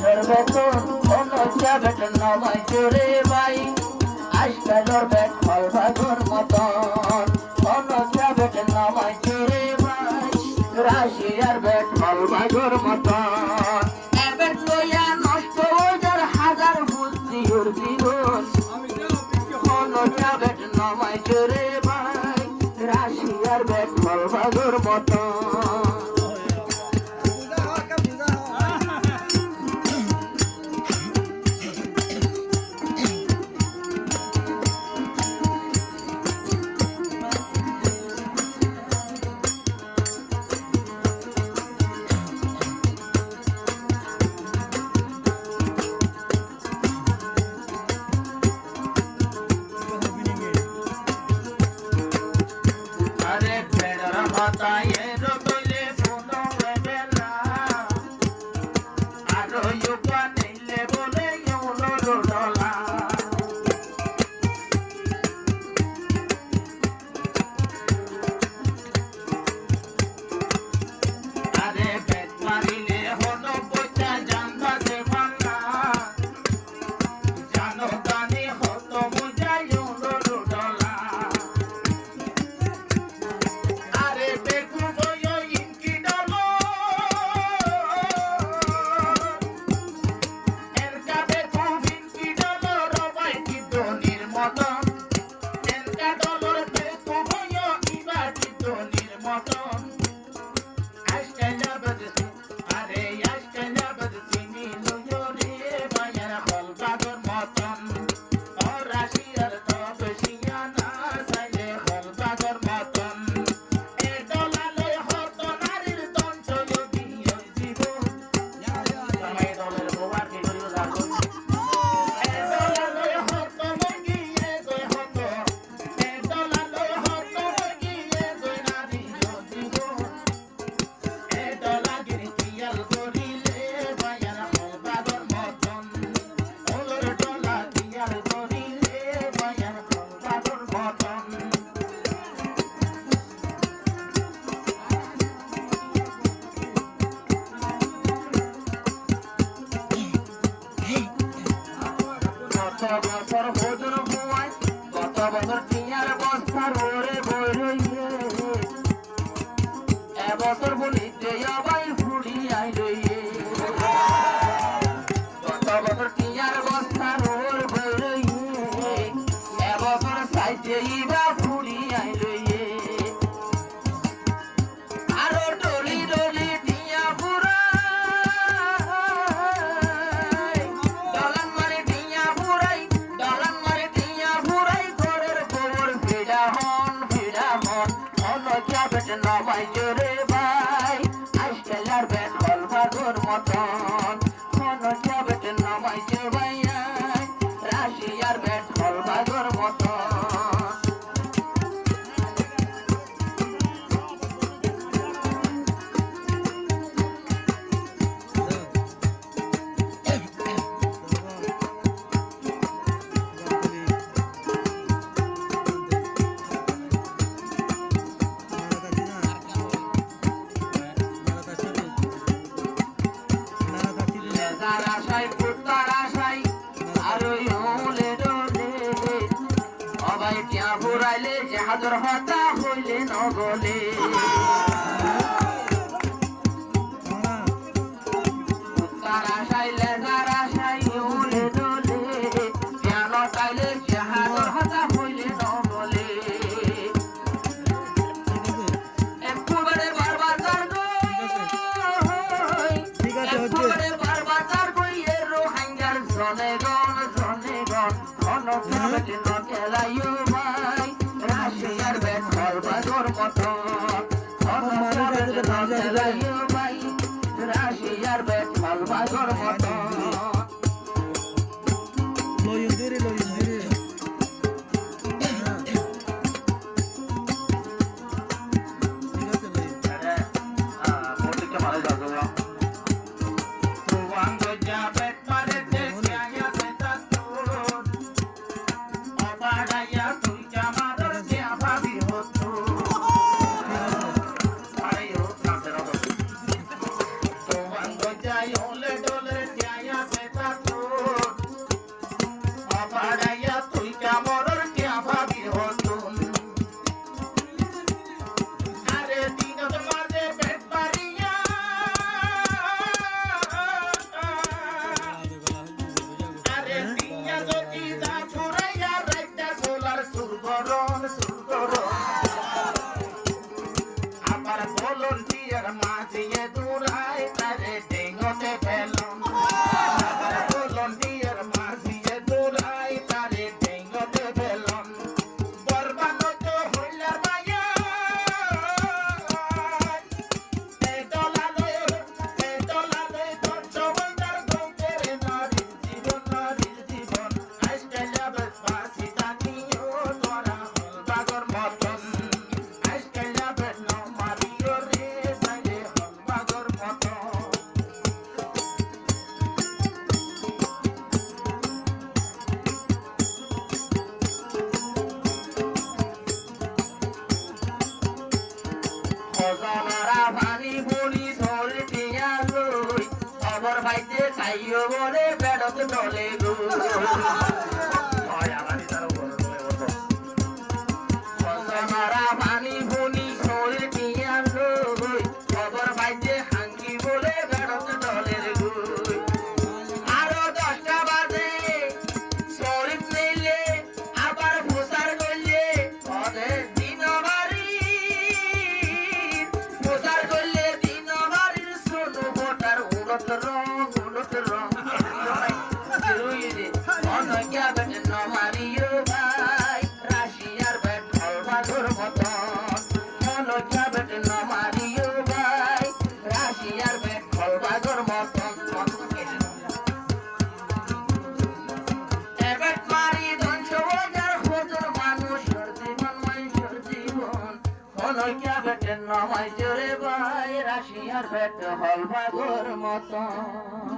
বেতন অনুজা বেতন নমাই জোরে ভাই আজকালর বেত ফল ভাগর মতন অনুজা বেতন নমাই জোরে ভাই রাশিয়ার বেত ফল ভাগর মতন এবেট লইয়া নষ্ট ওদের হাজার বুদ্ধি ওর জীবন অনুজা বেত নমাই জোরে ভাই রাশিয়ার বেত ফল ভাগর মতন বছর ভোজন হওয়ায় কত বছর টিয়ার বস্তার ওরে বইরে এবছর বলিতে আবাই ফুড়ি আইলে কত বছর টিয়ার বস্তার ওর বইরে এবছর সাইতে ইবা ফুড়ি আইলে আরো ডলি ডলি টিয়া পুরা নমাই জোরে ভাই আজকালার বেত ফল ভাগর মতন অনুজা বেত নমাই জোরে ভাই রাশিয়ার বেত ফল ভাগর মতন ফুরাইলে জাহাজর হতা হইলে নগলে তার আশাই লেজার আশাই উলে দলে জ্ঞান চাইলে জাহাজর হতা হইলে নগলে একবারে বারবার একবারে বারবার কই এর হাঙ্গার জনে গন অনুজা নকেলাইও ভাই রাশিয়ার বেত ফল ভাগর মতন অনুজা নকেলাইও ভাই রাশিয়ার বেত ফল ভাগর মতন লইন্দিরে বাইতে খাইও বলে বেড়ত ডলে গো মারা পানি ভুনি শরীর নিয়ে আনলো খবর বাইতে হাঙ্গি বলে বেড়ত ডলের গো আরো 10টা বাজে শরীর নিলে আবার প্রচার করলে দিন বাড়ি প্রচার করলে দিন বাড়ির শোনো ভোটার উন্নত রং অনজ্ঞা বেটে নমারিও ভাই রাশিয়ার বেট ফলবাগর মতন অনজ্ঞা বেটে নমারিও ভাই রাশিয়ার বেট ফলবাগর মতন এবেট মারি ধ্বংস বাজার খোঁজর মানুষের জীবন মানুষের জীবন অনজ্ঞা বেটে নমাই জোরে ভাই রাশিয়ার বেট ফলবাগর মতন